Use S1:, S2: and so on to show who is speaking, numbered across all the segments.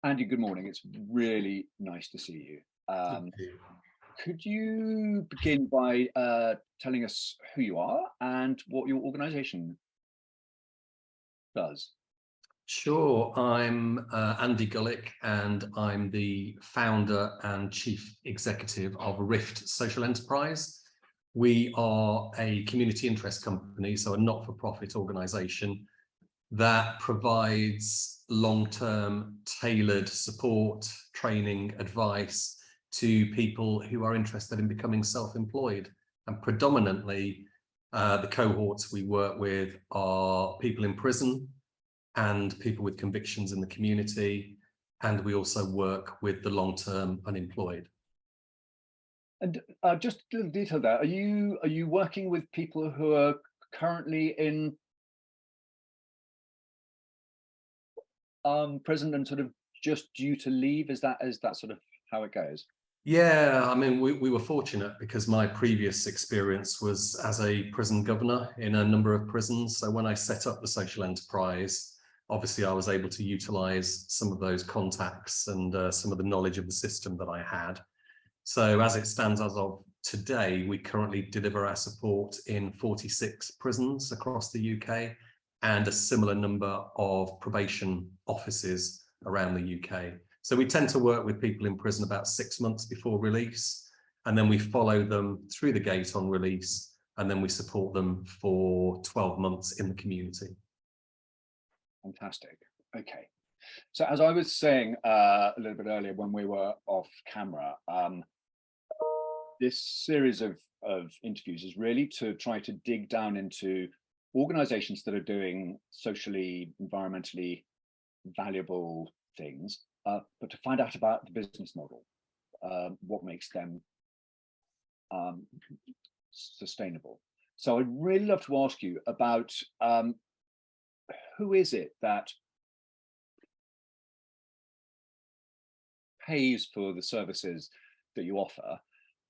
S1: Andy, good morning. It's really nice to see you.
S2: Thank
S1: Um,
S2: you.
S1: could you begin by telling us who you are and what your organization does?
S2: Sure, I'm Andy Gullick, and I'm the founder and chief executive of Rift Social Enterprise. We are a community interest company, so a not-for-profit organisation that provides long-term tailored support, training, advice to people who are interested in becoming self-employed. And predominantly, the cohorts we work with are people in prison and people with convictions in the community. And we also work with the long-term unemployed.
S1: And just a little detail there. Are you working with people who are currently in prison and sort of just due to leave? Is that sort of how it goes?
S2: Yeah, I mean, we were fortunate because my previous experience was as a prison governor in a number of prisons. So when I set up the social enterprise, obviously I was able to utilize some of those contacts and some of the knowledge of the system that I had. So as it stands as of today, we currently deliver our support in 46 prisons across the UK and a similar number of probation offices around the UK. So we tend to work with people in prison about 6 months before release, and then we follow them through the gate on release, and then we support them for 12 months in the community.
S1: Fantastic. Okay. So as I was saying a little bit earlier when we were off camera, this series of interviews is really to try to dig down into organizations that are doing socially, environmentally valuable things, but to find out about the business model, what makes them um, sustainable. So I'd really love to ask you about who is it that pays for the services that you offer,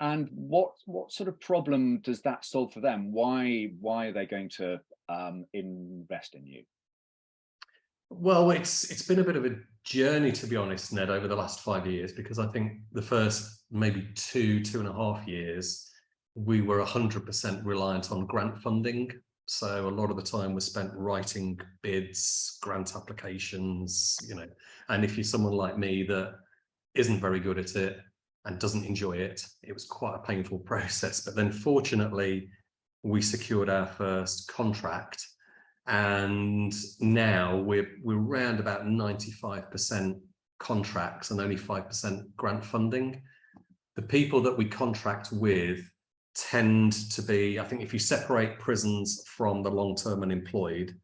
S1: and what sort of problem does that solve for them? Why are they going to invest in you?
S2: Well, it's been a bit of a journey, to be honest, Ned, over the last 5 years, because I think the first maybe 2.5 years, we were 100% reliant on grant funding. So a lot of the time was spent writing bids, grant applications, and if you're someone like me that isn't very good at it and doesn't enjoy it, it was quite a painful process. But then fortunately, we secured our first contract, and now we're around about 95% contracts and only 5% grant funding. The people that we contract with tend to be, I think if you separate prisons from the long-term unemployed,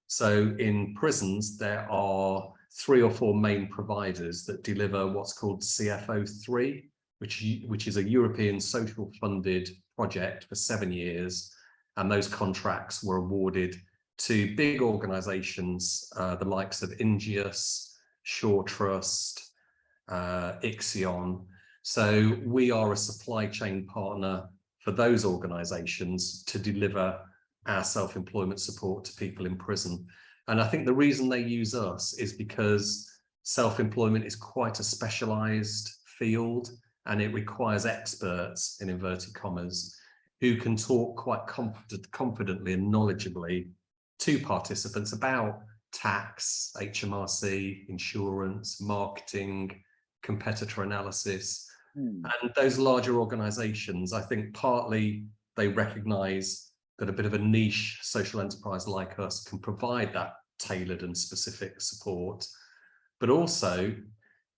S2: so in prisons there are 3 or 4 main providers that deliver what's called CFO3, which is a European social funded project for 7 years, and those contracts were awarded to big organisations, the likes of Ingeus, Shore Trust, Ixion. So we are a supply chain partner for those organisations to deliver our self-employment support to people in prison. And I think the reason they use us is because self-employment is quite a specialised field, and it requires experts, in inverted commas, who can talk quite confidently and knowledgeably to participants about tax, HMRC, insurance, marketing, competitor analysis.
S1: Hmm.
S2: And those larger organizations, I think partly they recognize that a bit of a niche social enterprise like us can provide that tailored and specific support. But also,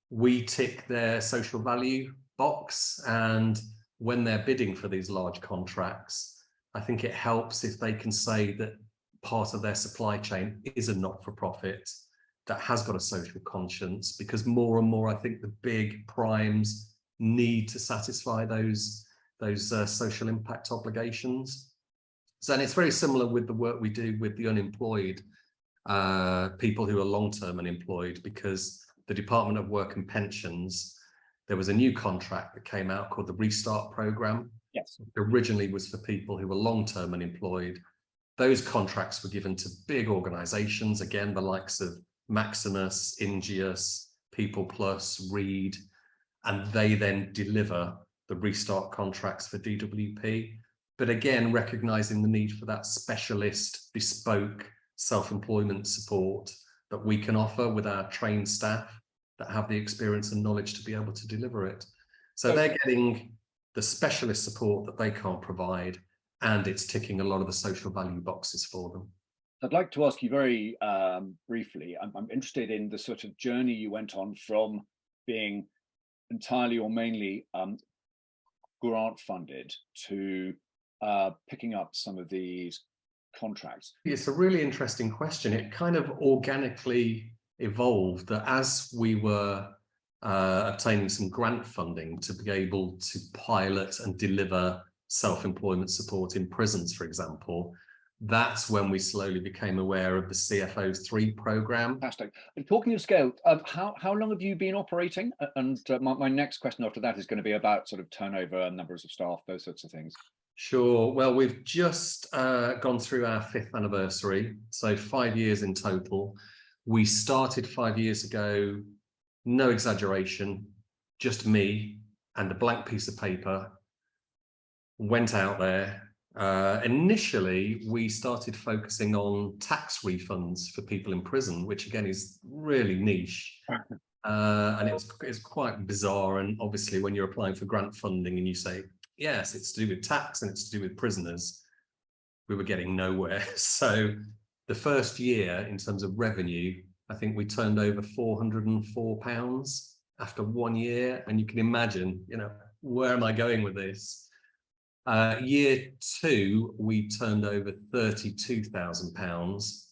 S2: we tick their social value box. And when they're bidding for these large contracts, I think it helps if they can say that part of their supply chain is a not-for-profit that has got a social conscience, because more and more I think the big primes need to satisfy those social impact obligations. So, and it's very similar with the work we do with the unemployed, people who are long-term unemployed, because the Department of Work and Pensions, there was a new contract that came out called the Restart Programme.
S1: Yes.
S2: It originally was for people who were long-term unemployed. Those contracts were given to big organizations, again, the likes of Maximus, Ingeus, People Plus, Reed, and they then deliver the restart contracts for DWP. But again, recognizing the need for that specialist, bespoke self-employment support that we can offer with our trained staff that have the experience and knowledge to be able to deliver it. So they're getting the specialist support that they can't provide, and it's ticking a lot of the social value boxes for them.
S1: I'd like to ask you very briefly, I'm interested in the sort of journey you went on from being entirely or mainly grant funded to picking up some of these contracts.
S2: It's a really interesting question. It kind of organically evolved that as we were obtaining some grant funding to be able to pilot and deliver self-employment support in prisons, for example, that's when we slowly became aware of the CFO 3 program.
S1: Fantastic. And talking of scale, how long have you been operating? And my next question after that is going to be about sort of turnover, numbers of staff, those sorts of things.
S2: Sure. Well, we've just gone through our 5th anniversary, so 5 years in total. We started 5 years ago, no exaggeration, just me and a blank piece of paper, went out there. Initially, we started focusing on tax refunds for people in prison, which again is really niche. And it's quite bizarre. And obviously, when you're applying for grant funding and you say, yes, it's to do with tax and it's to do with prisoners, we were getting nowhere. So the first year, in terms of revenue, I think we turned over £404 after 1 year. And you can imagine, where am I going with this? Year 2, we turned over £32,000.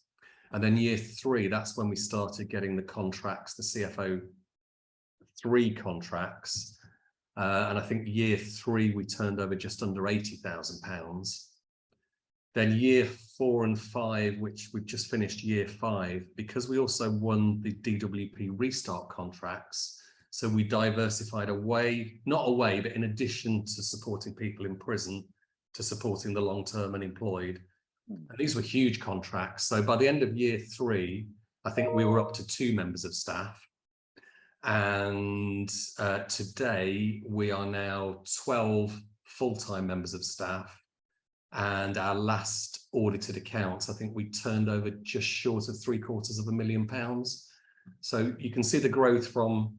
S2: And then year 3, that's when we started getting the contracts, the CFO 3 contracts. And I think year 3, we turned over just under £80,000. Then year 4 and 5, which we've just finished year 5, because we also won the DWP restart contracts. So we diversified away, not away, but in addition to supporting people in prison, to supporting the long-term unemployed. And these were huge contracts. So by the end of year 3, I think we were up to 2 members of staff. And today we are now 12 full-time members of staff. And our last audited accounts, I think we turned over just short of £750,000. So you can see the growth from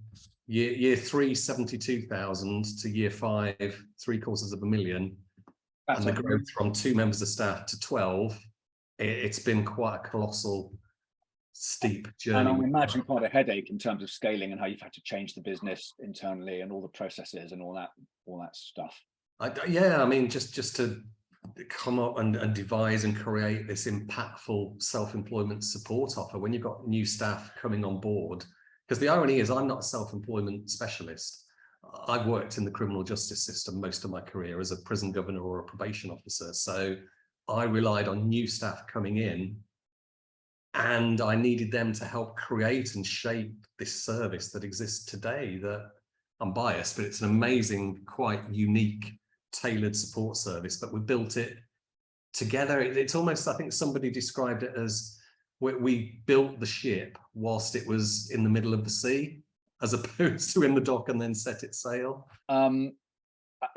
S2: year 3, 72,000 to year 5, £750,000. And the growth from 2 members of staff to 12, it's been quite a colossal, steep journey.
S1: And I imagine quite a headache in terms of scaling and how you've had to change the business internally and all the processes and all that stuff.
S2: Yeah, I mean, just to come up and devise and create this impactful self-employment support offer when you've got new staff coming on board. Because the irony is, I'm not a self-employment specialist. I've worked in the criminal justice system most of my career as a prison governor or a probation officer. So I relied on new staff coming in, and I needed them to help create and shape this service that exists today. That, I'm biased, but it's an amazing, quite unique, tailored support service, but we built it together. It's almost, I think somebody described it as we built the ship whilst it was in the middle of the sea, as opposed to in the dock and then set it sail.
S1: I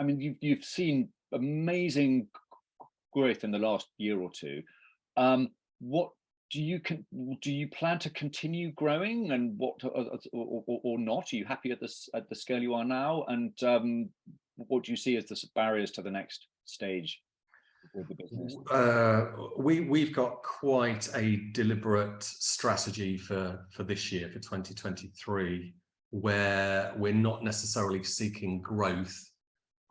S1: mean, you've seen amazing growth in the last year or two. What do you plan to continue growing, and what or not? Are you happy at the scale you are now? And what do you see as the barriers to the next stage of the business?
S2: We've got quite a deliberate strategy for this year, for 2023, where we're not necessarily seeking growth.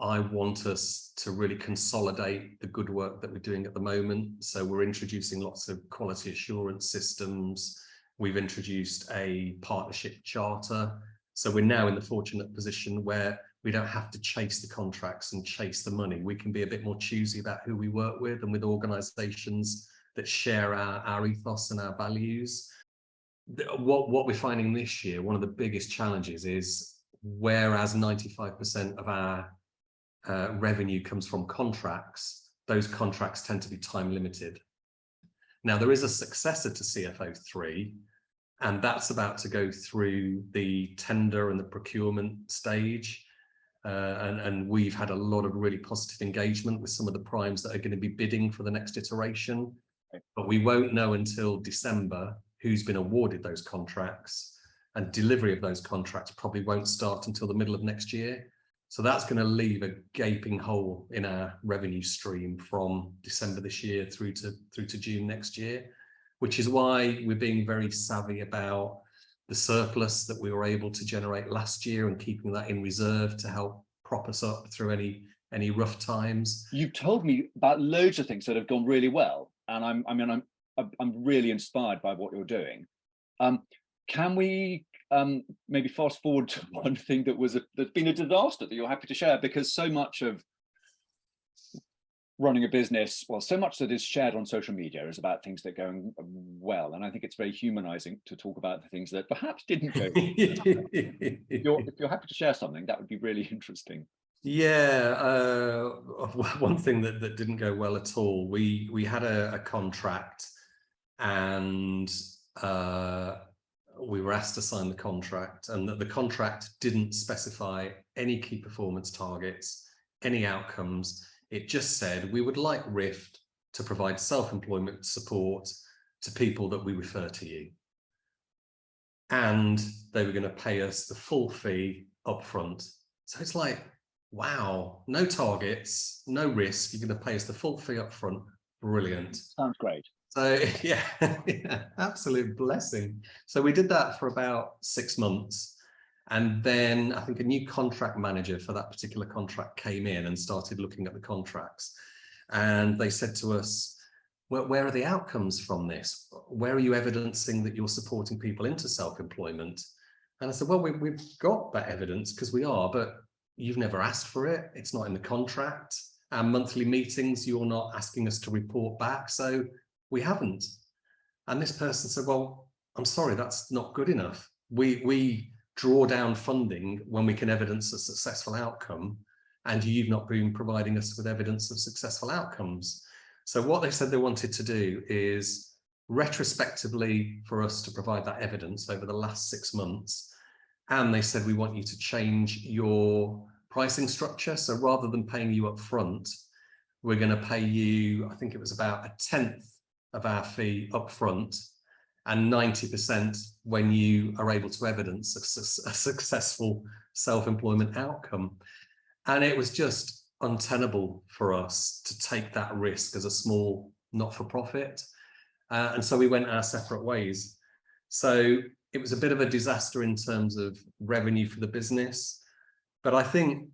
S2: I want us to really consolidate the good work that we're doing at the moment. So we're introducing lots of quality assurance systems. We've introduced a partnership charter. So we're now in the fortunate position where we don't have to chase the contracts and chase the money. We can be a bit more choosy about who we work with, and with organizations that share our ethos and our values. What we're finding this year, one of the biggest challenges is, whereas 95% of our revenue comes from contracts, those contracts tend to be time limited. Now, there is a successor to CFO 3, and that's about to go through the tender and the procurement stage. And we've had a lot of really positive engagement with some of the primes that are going to be bidding for the next iteration. But we won't know until December who's been awarded those contracts, and delivery of those contracts probably won't start until the middle of next year. So that's going to leave a gaping hole in our revenue stream from December this year through to June next year, which is why we're being very savvy about the surplus that we were able to generate last year and keeping that in reserve to help prop us up through any rough times.
S1: You've told me about loads of things that have gone really well, and I'm really inspired by what you're doing. Can we maybe fast forward to one thing that's been a disaster that you're happy to share? Because so much of running a business, well, so much that is shared on social media is about things that are going well, and I think it's very humanizing to talk about the things that perhaps didn't go well. If you're happy to share something, that would be really interesting.
S2: Yeah, one thing that didn't go well at all, we had a contract, and we were asked to sign the contract, and that the contract didn't specify any key performance targets, any outcomes. It just said we would like Rift to provide self-employment support to people that we refer to you. And they were going to pay us the full fee upfront. So it's like, wow, no targets, no risk. You're going to pay us the full fee upfront. Brilliant.
S1: Sounds great.
S2: So yeah, absolute blessing. So we did that for about 6 months. And then I think a new contract manager for that particular contract came in and started looking at the contracts. And they said to us, well, where are the outcomes from this? Where are you evidencing that you're supporting people into self-employment? And I said, well, we've got that evidence because we are, but you've never asked for it. It's not in the contract. Our monthly meetings, you're not asking us to report back. So we haven't. And this person said, well, I'm sorry, that's not good enough. We draw down funding when we can evidence a successful outcome, and you've not been providing us with evidence of successful outcomes. So what they said they wanted to do is retrospectively for us to provide that evidence over the last 6 months. And they said, we want you to change your pricing structure. So rather than paying you up front, we're going to pay you, I think it was about 1/10 of our fee up front, and 90% when you are able to evidence a successful self-employment outcome. And it was just untenable for us to take that risk as a small not-for-profit. And so we went our separate ways. So it was a bit of a disaster in terms of revenue for the business. But I think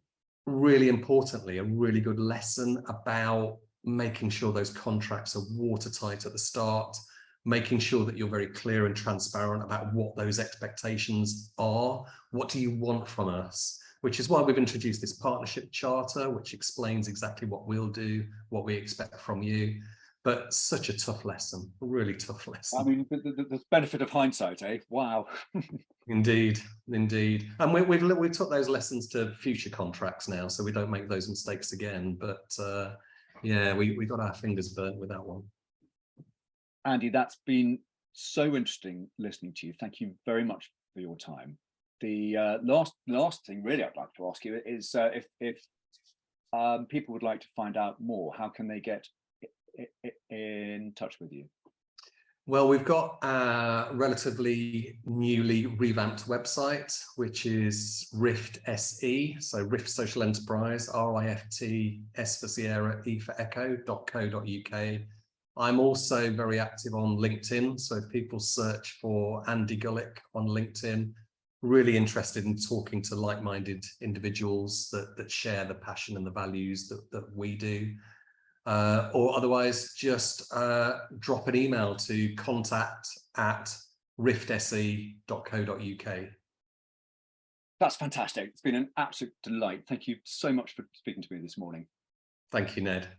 S2: really importantly, a really good lesson about making sure those contracts are watertight at the start, making sure that you're very clear and transparent about what those expectations are. What do you want from us? Which is why we've introduced this partnership charter, which explains exactly what we'll do, what we expect from you. But such a tough lesson, a really tough lesson.
S1: I mean, the benefit of hindsight, eh? Wow.
S2: Indeed, indeed. And we took those lessons to future contracts now, so we don't make those mistakes again. But yeah, we got our fingers burnt with that one.
S1: Andy, that's been so interesting listening to you. Thank you very much for your time. The last thing really I'd like to ask you is if people would like to find out more, how can they get in touch with you?
S2: Well, we've got a relatively newly revamped website, which is Rift SE, so Rift Social Enterprise, RIFT, S for Sierra, E for Echo.co.uk. I'm also very active on LinkedIn, so if people search for Andy Gullick on LinkedIn, really interested in talking to like-minded individuals that share the passion and the values that we do. Or otherwise just drop an email to contact@riftse.co.uk.
S1: That's fantastic. It's been an absolute delight. Thank you so much for speaking to me this morning.
S2: Thank you, Ned.